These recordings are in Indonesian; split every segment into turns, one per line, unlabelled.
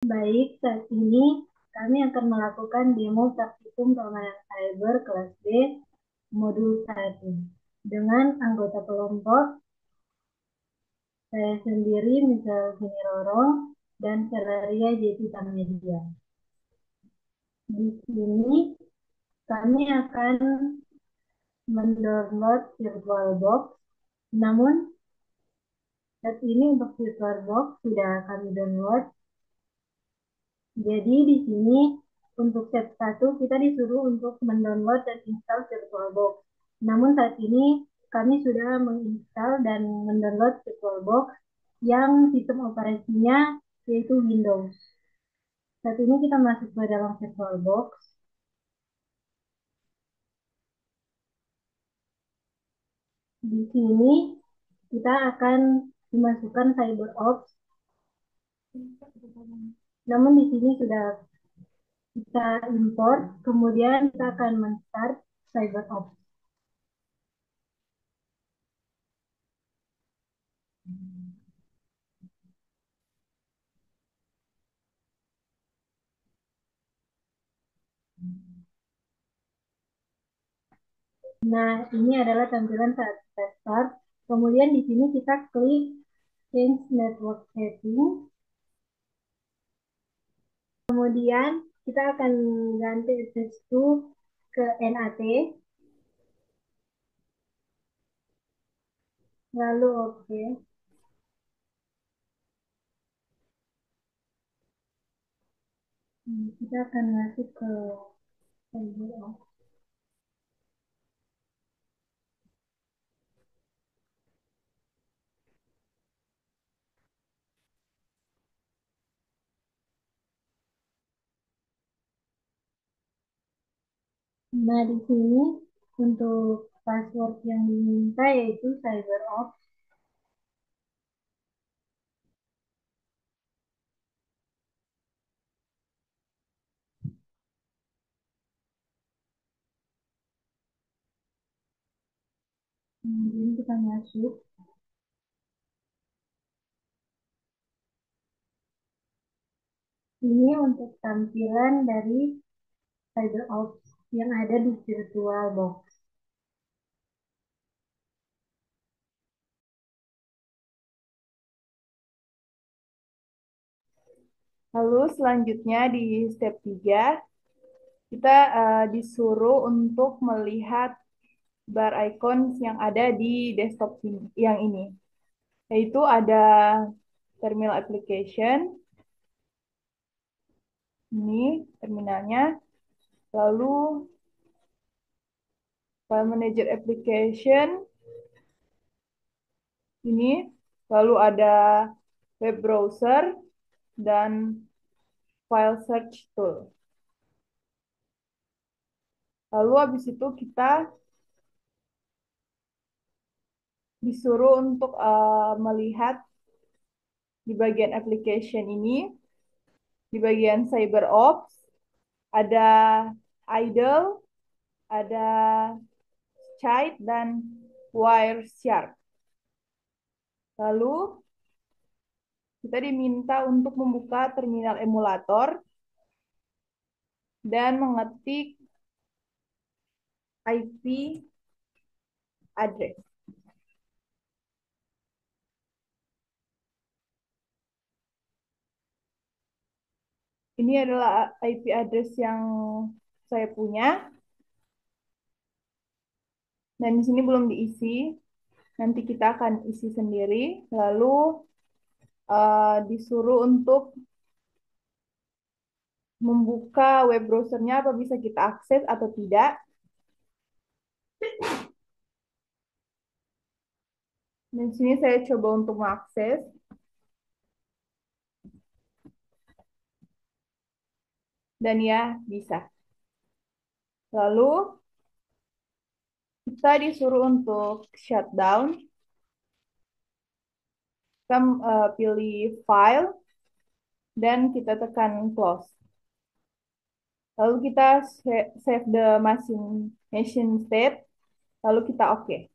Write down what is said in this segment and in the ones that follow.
Baik, saat ini kami akan melakukan demo praktikum keamanan cyber kelas B modul 1 dengan anggota kelompok saya sendiri, misal Vini Roro, dan Selaria Jeti Tamedia. Di sini kami akan mendownload VirtualBox, namun saat ini untuk VirtualBox sudah kami download. Jadi di sini untuk step 1 kita disuruh untuk mendownload dan install VirtualBox. Namun saat ini kami sudah menginstal dan mendownload VirtualBox yang sistem operasinya yaitu Windows. Saat ini kita masuk ke dalam VirtualBox. Di sini kita akan dimasukkan CyberOps. Namun di sini sudah kita import, kemudian kita akan men-start CyberOps. Nah, ini adalah tampilan saat kita start. Kemudian di sini kita klik Change Network Setting. Kemudian kita akan ganti SS2 ke NAT. Lalu oke. Kita akan masuk ke CyberOps. Nah, di sini untuk password yang diminta yaitu CyberOps. Kemudian kita masuk. Ini untuk tampilan dari CyberOps yang ada di VirtualBox.
Lalu selanjutnya di step 3 kita disuruh untuk melihat bar icon yang ada di desktop yang ini. Yaitu ada terminal application, ini terminalnya, lalu file manager application, ini, lalu ada web browser, dan file search tool. Lalu habis itu kita disuruh untuk melihat di bagian application ini, di bagian CyberOps, ada idle, ada Chite, dan Wireshark. Lalu kita diminta untuk membuka terminal emulator dan mengetik IP address. Ini adalah IP address yang saya punya. Dan di sini belum diisi. Nanti kita akan isi sendiri. Lalu disuruh untuk membuka web browsernya apa bisa kita akses atau tidak. Dan di sini saya coba untuk mengakses. Dan ya, bisa. Lalu kita disuruh untuk shutdown. Kita pilih file dan kita tekan close. Lalu kita save the machine state. Lalu kita oke.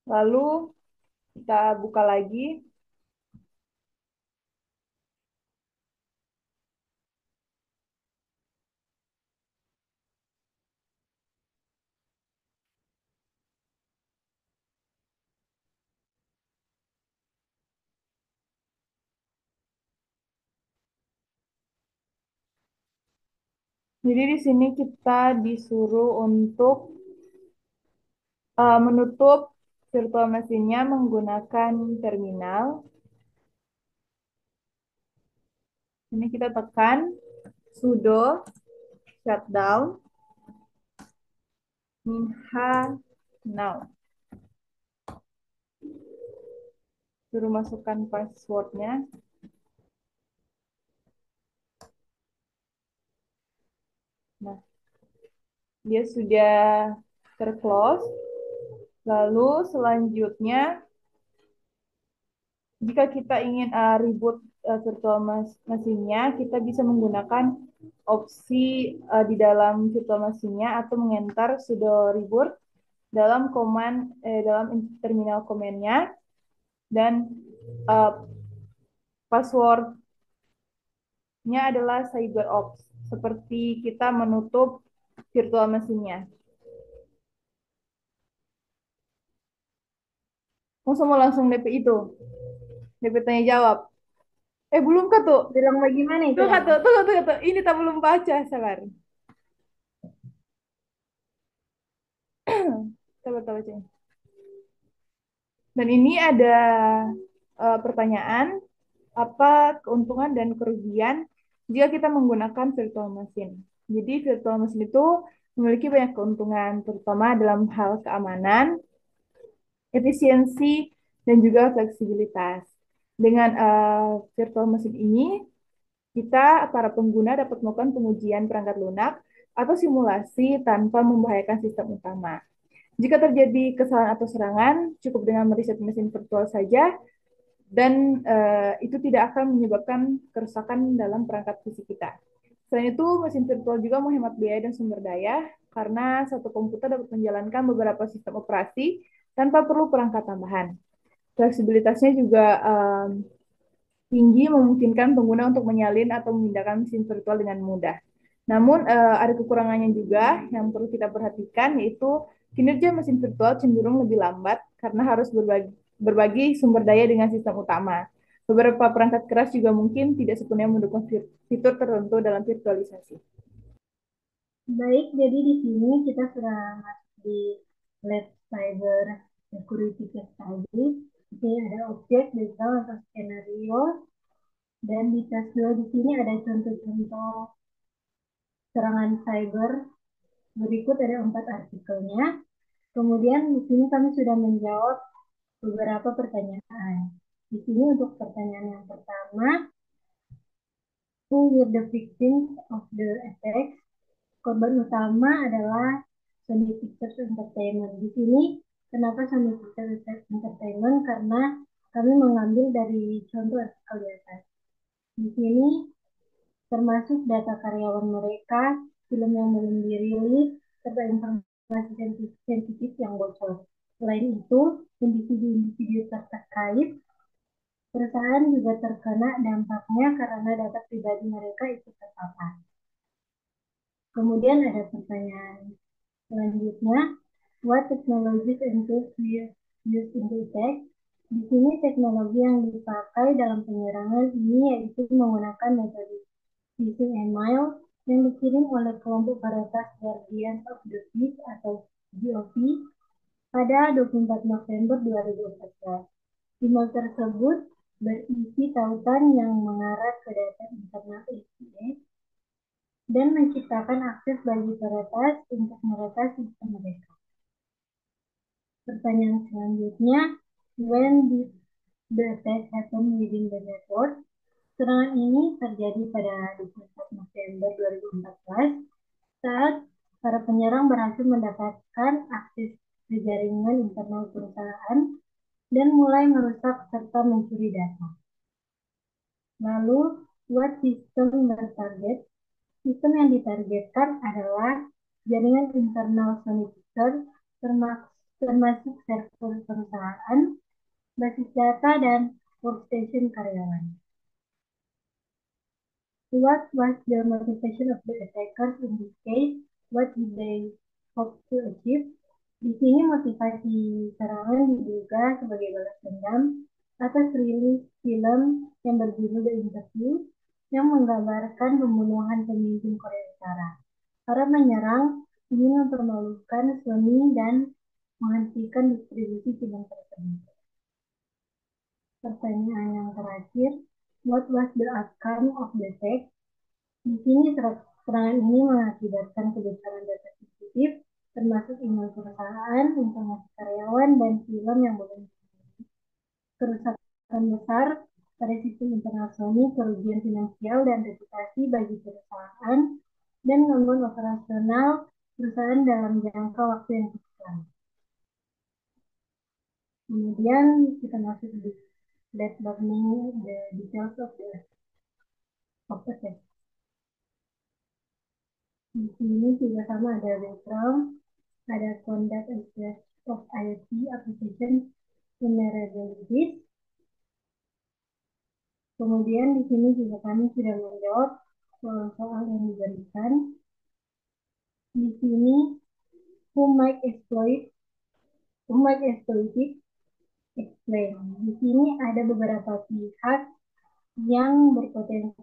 Lalu kita buka lagi. Jadi di sini kita disuruh untuk menutup virtual mesinnya menggunakan terminal. Ini kita tekan sudo shutdown minha now. Suruh masukkan passwordnya. Nah, dia sudah terclose. Lalu selanjutnya, jika kita ingin reboot virtual mesinnya, kita bisa menggunakan opsi di dalam virtual mesinnya atau mengenter sudo reboot dalam dalam terminal command-nya, dan uh, passwordnya adalah CyberOps, seperti kita menutup virtual mesinnya. Mau langsung DP itu, DP tanya jawab. Belum kah tuh?
Bilang bagaimana itu,
Tuh kak
Dam?
tuh, tuh. Ini tak belum baca, sabar. Coba baca. Dan ini ada pertanyaan, apa keuntungan dan kerugian jika kita menggunakan virtual machine. Jadi virtual machine itu memiliki banyak keuntungan, terutama dalam hal keamanan, efisiensi, dan juga fleksibilitas. Dengan virtual machine ini, kita, para pengguna, dapat melakukan pengujian perangkat lunak atau simulasi tanpa membahayakan sistem utama. Jika terjadi kesalahan atau serangan, cukup dengan mereset mesin virtual saja, dan itu tidak akan menyebabkan kerusakan dalam perangkat fisik kita. Selain itu, mesin virtual juga menghemat biaya dan sumber daya, karena satu komputer dapat menjalankan beberapa sistem operasi tanpa perlu perangkat tambahan. Fleksibilitasnya juga tinggi, memungkinkan pengguna untuk menyalin atau memindahkan mesin virtual dengan mudah. Namun ada kekurangannya juga yang perlu kita perhatikan, yaitu kinerja mesin virtual cenderung lebih lambat karena harus berbagi sumber daya dengan sistem utama. Beberapa perangkat keras juga mungkin tidak sepenuhnya mendukung fitur tertentu dalam virtualisasi.
Baik, jadi di sini kita sudah masuk di lab cyber security case study. Di sini ada objek, data, atau skenario, dan di tes 2 di sini ada contoh-contoh serangan cyber. Berikut ada 4 artikelnya. Kemudian di sini kami sudah menjawab beberapa pertanyaan. Di sini untuk pertanyaan yang pertama, who were the victims of the attack? Korban utama adalah Sony Pictures Entertainment. Di sini kenapa Sony Pictures Entertainment? Karena kami mengambil dari contoh artikel di atas. Di sini termasuk data karyawan mereka, film yang belum dirilis, serta informasi sensitif yang bocor. Selain itu, individu-individu terkait perusahaan juga terkena dampaknya karena data pribadi mereka ikut terpapar. Kemudian ada pertanyaan selanjutnya, what technologies and tools used in the attack? Di sini teknologi yang dipakai dalam penyerangan ini yaitu menggunakan metode phishing email yang dikirim oleh kelompok Baretas Guardians of the Peace atau GOP pada 24 November 2014. Email tersebut berisi tautan yang mengarah ke data internal SES dan menciptakan akses bagi peretas untuk meretas sistem mereka. Pertanyaan selanjutnya, when did the attack happen within the network? Serangan ini terjadi pada 24 November 2014 saat para penyerang berhasil mendapatkan akses ke jaringan internal perusahaan dan mulai merusak serta mencuri data. Lalu, what system bertarget? Sistem yang ditargetkan adalah jaringan internal Sony Pictures, termasuk server perusahaan, basis data, dan workstation karyawan. What was the motivation of the attackers in this case? What did they hope to achieve? Di sini motivasi serangan diduga sebagai balas dendam atas rilis film yang berjudul The Interview yang menggambarkan pembunuhan pemimpin Korea Utara. Para menyerang ingin mempermalukan Sony dan menghentikan distribusi film tersebut. Pertanyaan yang terakhir, what was the outcome of the attack? Di sini serangan ini mengakibatkan kebocoran data sensitif, termasuk email perusahaan, informasi karyawan, dan film yang belum dihubungi. Kerusakan besar pada sistem internal Sony, kerugian finansial dan reputasi bagi perusahaan, dan gangguan operasional perusahaan dalam jangka waktu yang cukup lama. Kemudian kita masuk di let's learning the details of the test. Di sini juga sama ada background, ada conduct and test of IoT application vulnerabilities. Kemudian di sini juga kami sudah menjawab soal-soal yang diberikan. Di sini who might exploit it, explain. Di sini ada beberapa pihak yang berpotensi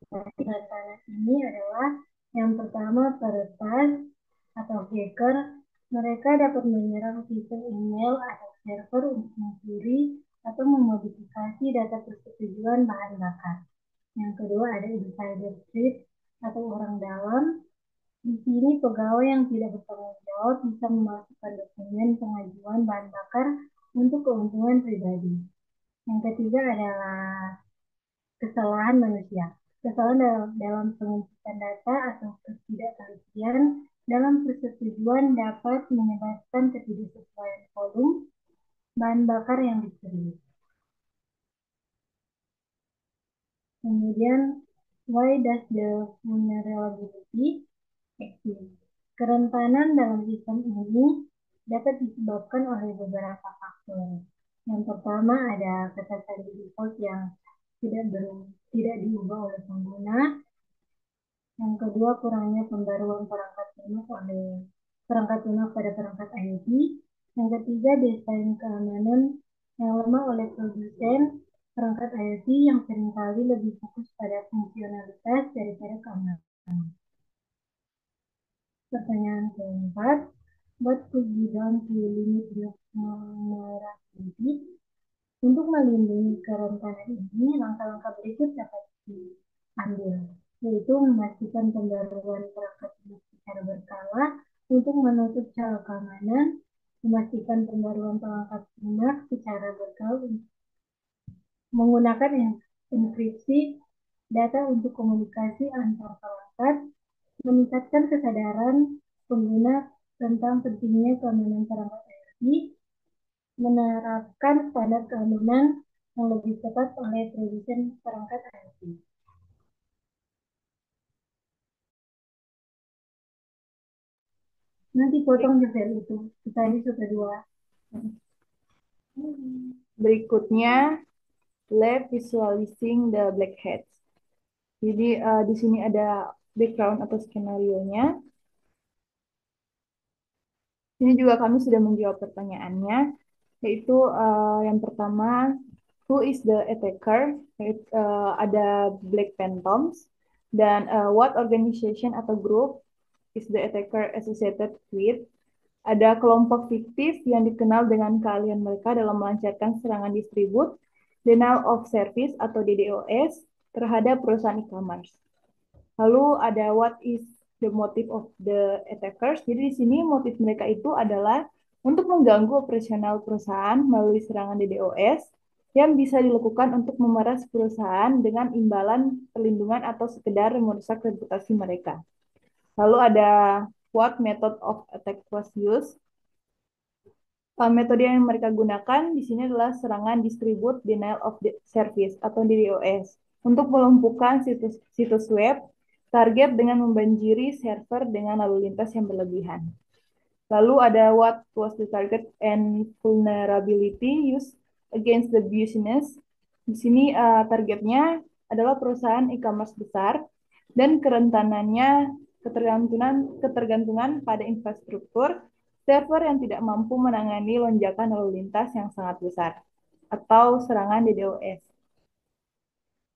tanah ini adalah yang pertama peretas atau hacker. Mereka dapat menyerang sistem email atau server untuk mencuri atau memodifikasi data persetujuan bahan bakar. Yang kedua ada insider threat atau orang dalam. Di sini pegawai yang tidak bertanggung jawab bisa memasukkan dokumen pengajuan bahan bakar untuk keuntungan pribadi. Yang ketiga adalah kesalahan manusia. Kesalahan dalam pengumpulan data atau ketidaktelitian dalam persetujuan dapat menyebabkan ketidaksesuaian volume bahan bakar yang dicuri. Kemudian, why does the vulnerability exist? Kerentanan dalam sistem ini dapat disebabkan oleh beberapa faktor. Yang pertama ada ketasan di default yang tidak diubah oleh pengguna. Yang kedua, kurangnya pembaruan perangkat lunak pada perangkat IoT. Yang ketiga, desain keamanan yang lemah oleh produsen perangkat IoT yang seringkali lebih fokus pada fungsionalitas daripada keamanan. Pertanyaan keempat, what could be done to limit the vulnerability? Untuk melindungi kerentanan ini, langkah-langkah berikut dapat diambil, yaitu memastikan pembaruan perangkat lunak secara berkala untuk menutup celah keamanan, memastikan pembaruan perangkat lunak secara berkala menggunakan enkripsi data untuk komunikasi antar perangkat, meningkatkan kesadaran pengguna tentang pentingnya keamanan perangkat IoT, menerapkan standar keamanan yang lebih ketat oleh produsen perangkat IoT. Nanti potong juga itu. Tadi sudah dua.
Berikutnya, lab visualizing the black hats. Jadi di sini ada background atau skenario-nya. Ini juga kami sudah menjawab pertanyaannya, yaitu yang pertama, who is the attacker? Ada Black Phantoms, dan what organization atau group is the attacker associated with? Ada kelompok fiktif yang dikenal dengan keahlian mereka dalam melancarkan serangan distribut, denial of service atau DDoS terhadap perusahaan e-commerce. Lalu ada what is the motive of the attackers. Jadi di sini motif mereka itu adalah untuk mengganggu operasional perusahaan melalui serangan DDoS yang bisa dilakukan untuk memeras perusahaan dengan imbalan perlindungan atau sekedar merusak reputasi mereka. Lalu ada what method of attack was used. Metode yang mereka gunakan di sini adalah serangan distribute denial of the service atau DDoS untuk melumpuhkan situs web target dengan membanjiri server dengan lalu lintas yang berlebihan. Lalu ada what was the target and vulnerability used against the business. Di sini targetnya adalah perusahaan e-commerce besar dan kerentanannya ketergantungan pada infrastruktur server yang tidak mampu menangani lonjakan lalu lintas yang sangat besar atau serangan DDoS.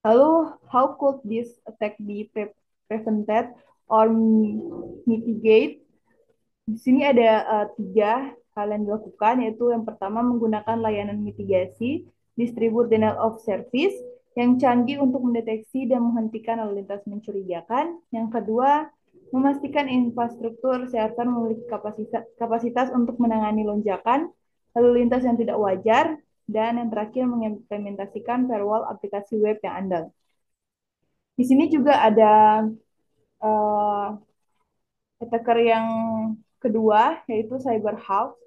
Lalu, how could this attack be prevented or mitigated? Di sini ada tiga hal yang dilakukan, yaitu yang pertama menggunakan layanan mitigasi, distribute denial of service, yang canggih untuk mendeteksi dan menghentikan lalu lintas mencurigakan. Yang kedua, memastikan infrastruktur server memiliki kapasitas untuk menangani lonjakan lalu lintas yang tidak wajar. Dan yang terakhir, mengimplementasikan firewall aplikasi web yang andal. Di sini juga ada uh, attacker yang kedua, yaitu CyberHawk.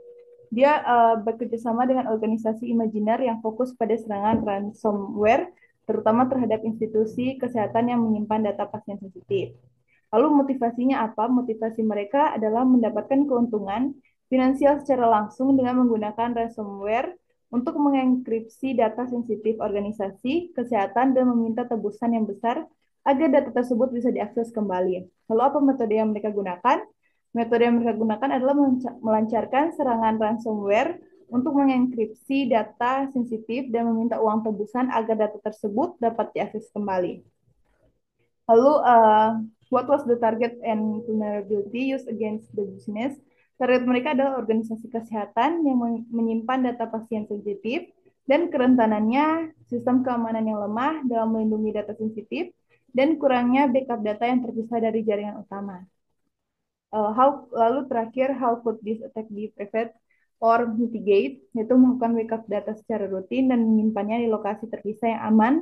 Dia bekerja sama dengan organisasi imajiner yang fokus pada serangan ransomware, terutama terhadap institusi kesehatan yang menyimpan data pasien sensitif. Lalu motivasinya apa? Motivasi mereka adalah mendapatkan keuntungan finansial secara langsung dengan menggunakan ransomware untuk mengenkripsi data sensitif organisasi kesehatan dan meminta tebusan yang besar agar data tersebut bisa diakses kembali. Lalu apa metode yang mereka gunakan? Metode yang mereka gunakan adalah melancarkan serangan ransomware untuk mengenkripsi data sensitif dan meminta uang tebusan agar data tersebut dapat diakses kembali. Lalu, what was the target and vulnerability used against the business? Target mereka adalah organisasi kesehatan yang menyimpan data pasien sensitif dan kerentanannya sistem keamanan yang lemah dalam melindungi data sensitif dan kurangnya backup data yang terpisah dari jaringan utama. Lalu terakhir, how could this attack be prevented or mitigate? Yaitu melakukan backup data secara rutin dan menyimpannya di lokasi terpisah yang aman,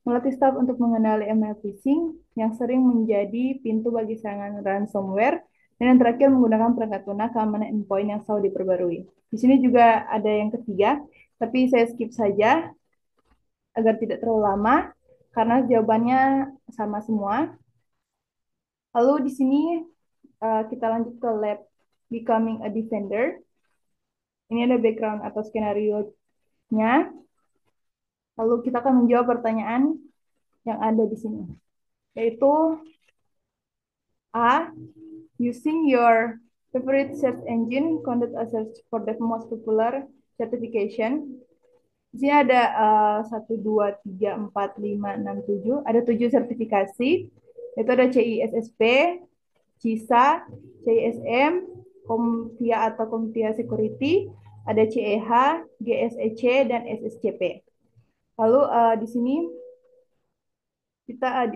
melatih staf untuk mengenali email phishing yang sering menjadi pintu bagi serangan ransomware, dan yang terakhir menggunakan perangkat lunak keamanan endpoint yang selalu diperbarui. Di sini juga ada yang ketiga, tapi saya skip saja agar tidak terlalu lama karena jawabannya sama semua. Lalu di sini kita lanjut ke lab Becoming a Defender. Ini ada background atau skenario-nya. Lalu kita akan menjawab pertanyaan yang ada di sini. Yaitu A. Using your favorite search engine, conduct a search for the most popular certification. Di sini ada 1, 2, 3, 4, 5, 6, 7. Ada 7 sertifikasi. Itu ada CISSP, CISA, CISM, CompTIA atau CompTIA Security, ada CEH, GSEC, dan SSCP. Lalu di sini kita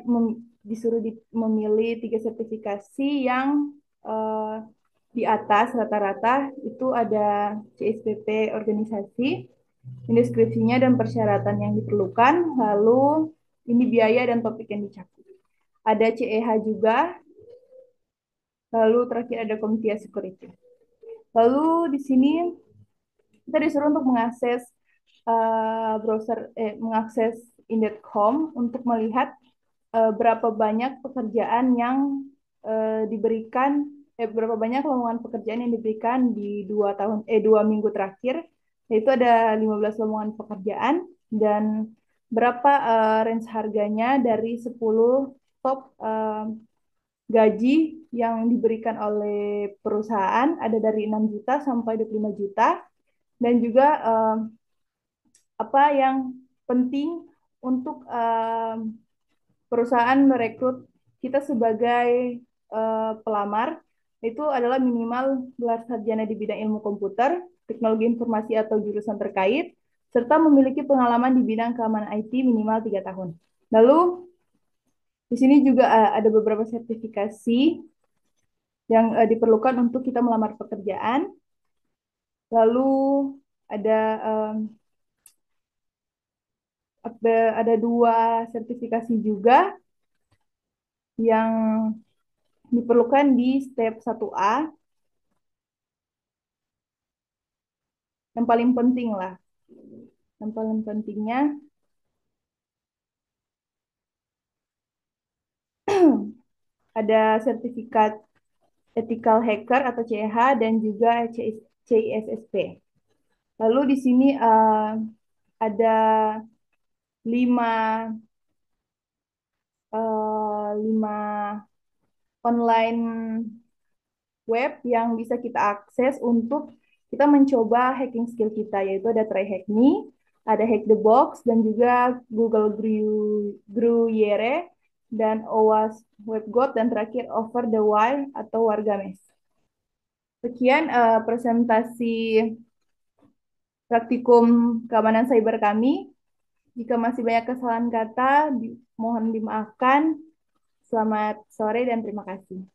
disuruh memilih 3 sertifikasi yang di atas rata-rata itu ada CSPP organisasi, deskripsinya dan persyaratan yang diperlukan, lalu ini biaya dan topik yang dicakup. Ada CEH juga, lalu terakhir ada CompTIA Security. Lalu di sini kita disuruh untuk mengakses mengakses in.com untuk melihat berapa banyak pekerjaan yang diberikan, berapa banyak lowongan pekerjaan yang diberikan di 2 minggu terakhir, yaitu ada 15 lowongan pekerjaan dan berapa range harganya dari 10 top gaji yang diberikan oleh perusahaan, ada dari 6 juta sampai 25 juta, dan juga apa yang penting untuk perusahaan merekrut kita sebagai pelamar itu adalah minimal gelar sarjana di bidang ilmu komputer, teknologi informasi atau jurusan terkait, serta memiliki pengalaman di bidang keamanan IT minimal 3 tahun. Lalu di sini juga ada beberapa sertifikasi yang diperlukan untuk kita melamar pekerjaan. Lalu ada ada 2 sertifikasi juga yang diperlukan di step 1A. Yang paling penting lah. Yang paling pentingnya ada sertifikat Ethical Hacker atau CH dan juga CISSP. Lalu di sini ada 5 lima online web yang bisa kita akses untuk kita mencoba hacking skill kita, yaitu ada Try Hack Me, ada Hack the Box, dan juga Google Gruyere, dan OWASP WebGoat, dan terakhir Over the Wire atau Wargames. Sekian presentasi praktikum keamanan cyber kami. Jika masih banyak kesalahan kata, mohon dimaafkan. Selamat sore dan terima kasih.